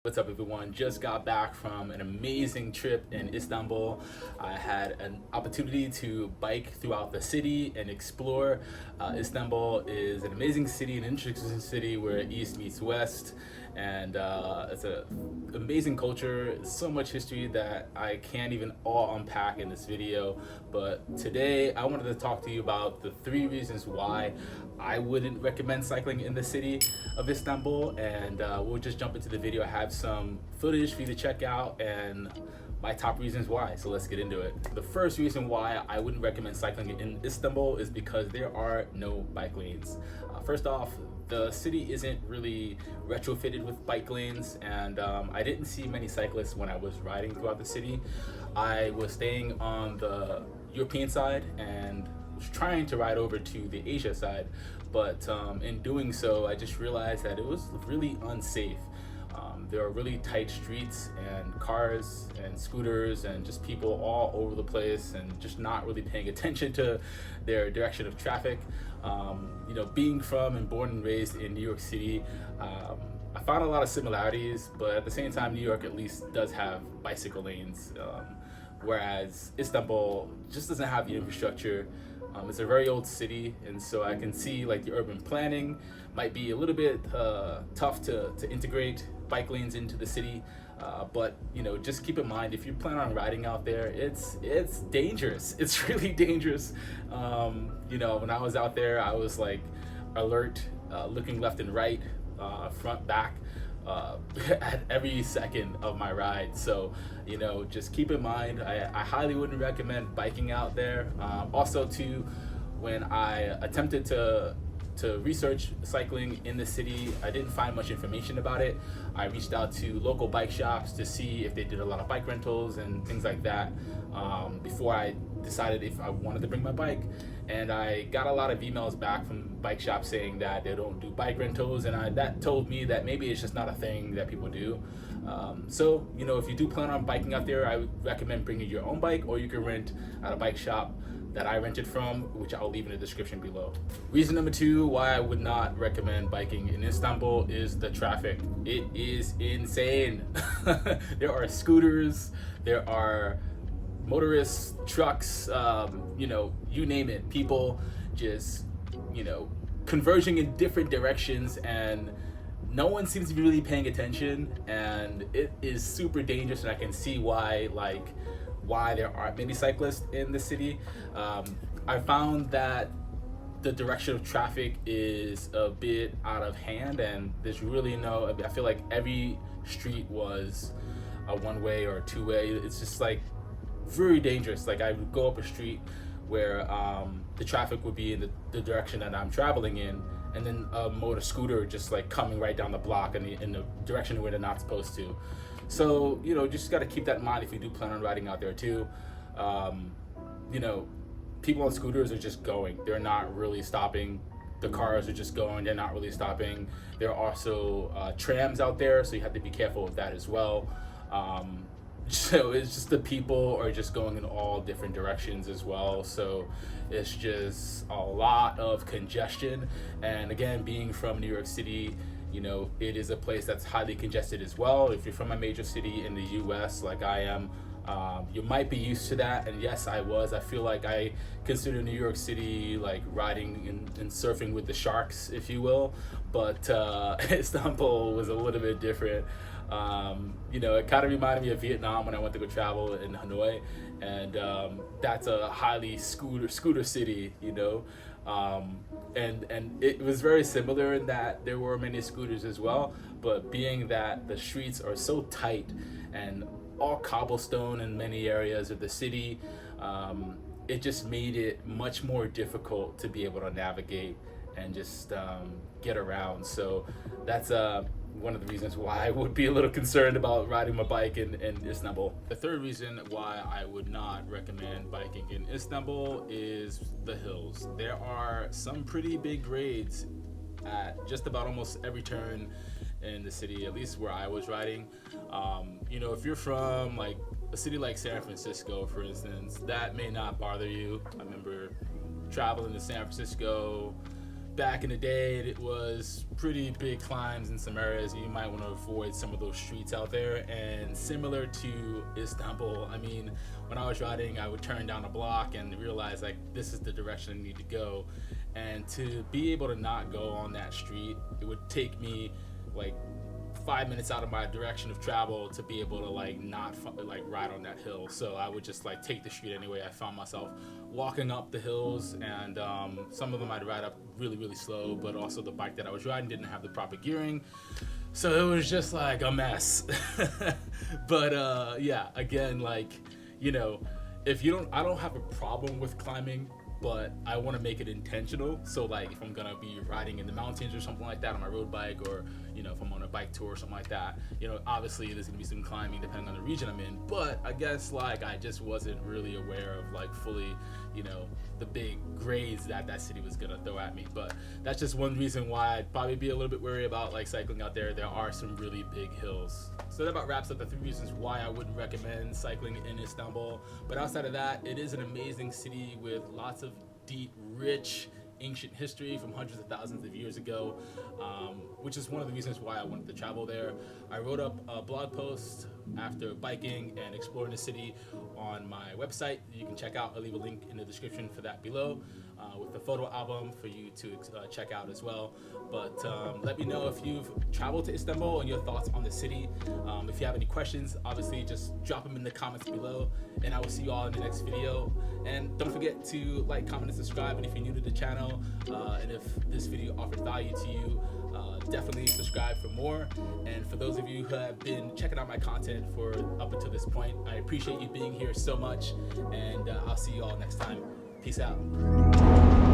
What's up, everyone? Just got back from an amazing trip in Istanbul. I had an opportunity to bike throughout the city and explore. Istanbul is an amazing city, an interesting city where east meets west, and it's an amazing culture. So much history that I can't even all unpack in this video. But today, I wanted to talk to you about the 3 reasons why I wouldn't recommend cycling in the city of Istanbul, and we'll just jump into the video. I have some footage for you to check out and my top reasons why. So let's get into it. The first reason why I wouldn't recommend cycling in Istanbul is because there are no bike lanes. First off, the city isn't really retrofitted with bike lanes, and I didn't see many cyclists when I was riding throughout the city. I was staying on the European side and was trying to ride over to the Asia side, but in doing so, I just realized that it was really unsafe. There are really tight streets and cars and scooters and just people all over the place and just not really paying attention to their direction of traffic. Being from and born and raised in New York City, I found a lot of similarities, but at the same time, New York at least does have bicycle lanes, whereas Istanbul just doesn't have the infrastructure. It's a very old city, and so I can see like the urban planning might be a little bit tough to integrate bike lanes into the city. But just keep in mind, if you plan on riding out there, it's dangerous. It's really dangerous. When I was out there, I was like alert, looking left and right, front, back, at every second of my ride. So just keep in mind, I highly wouldn't recommend biking out there. Also too, when I attempted to research cycling in the city, I didn't find much information about it. I reached out to local bike shops to see if they did a lot of bike rentals and things like that, before I decided if I wanted to bring my bike. And I got a lot of emails back from bike shops saying that they don't do bike rentals, and that told me that maybe it's just not a thing that people do. So if you do plan on biking out there, I would recommend bringing your own bike, or you can rent at a bike shop that I rented from, which I'll leave in the description below. Reason number 2 why I would not recommend biking in Istanbul is the traffic. It is insane. There are scooters, there are motorists, trucks, you name it. People just, converging in different directions, and no one seems to be really paying attention, and it is super dangerous, and I can see why there aren't many cyclists in the city. I found that the direction of traffic is a bit out of hand, and there's really I feel like every street was a one-way or a two-way. It's just like very dangerous. Like I would go up a street where the traffic would be in the direction that I'm traveling in, and then a motor scooter just like coming right down the block in the direction where they're not supposed to. So just got to keep that in mind if you do plan on riding out there too. People on scooters are just going. They're not really stopping. The cars are just going. They're not really stopping. There are also trams out there, so you have to be careful with that as well. So it's just the people are just going in all different directions as well. So it's just a lot of congestion. And again, being from New York City, it is a place that's highly congested as well. If you're from a major city in the US like I am, you might be used to that. And yes, I was. I feel like I consider New York City like riding and surfing with the sharks, if you will. But Istanbul was a little bit different. It kind of reminded me of Vietnam when I went to go travel in Hanoi, and that's a highly scooter city, and it was very similar in that there were many scooters as well, but being that the streets are so tight and all cobblestone in many areas of the city, it just made it much more difficult to be able to navigate and just get around. So that's one of the reasons why I would be a little concerned about riding my bike in Istanbul. The third reason why I would not recommend biking in Istanbul is the hills. There are some pretty big grades at just about almost every turn in the city, at least where I was riding. If you're from like a city like San Francisco, for instance, that may not bother you. I remember traveling to San Francisco back in the day, it was pretty big climbs in some areas. You might want to avoid some of those streets out there. And similar to Istanbul, I mean, when I was riding, I would turn down a block and realize like this is the direction I need to go. And to be able to not go on that street, it would take me like 5 minutes out of my direction of travel to be able to like not like ride on that hill. So I would just like take the street anyway. I found myself walking up the hills, and some of them I'd ride up really slow, but also the bike that I was riding didn't have the proper gearing, so it was just like a mess. But yeah, again, like, you know, if you don't, I don't have a problem with climbing, but I want to make it intentional. So like if I'm gonna be riding in the mountains or something like that on my road bike, or you know, if I'm on a bike tour or something like that, you know, obviously there's gonna be some climbing depending on the region I'm in. But I guess like I just wasn't really aware of like fully, you know, the big grades that that city was gonna throw at me. But that's just one reason why I'd probably be a little bit wary about like cycling out there. There are some really big hills. So that about wraps up the 3 reasons why I wouldn't recommend cycling in Istanbul. But outside of that, it is an amazing city with lots of deep, rich, ancient history from hundreds of thousands of years ago, which is one of the reasons why I wanted to travel there. I wrote up a blog post after biking and exploring the city on my website. You can check out. I'll leave a link in the description for that below, with the photo album for you to check out as well. But let me know if you've traveled to Istanbul and your thoughts on the city. If you have any questions, obviously just drop them in the comments below, and I will see you all in the next video. And don't forget to like, comment, and subscribe. And if you're new to the channel, and if this video offered value to you, definitely subscribe for more. And for those of you who have been checking out my content for up until this point, I appreciate you being here so much, and I'll see you all next time. Peace out.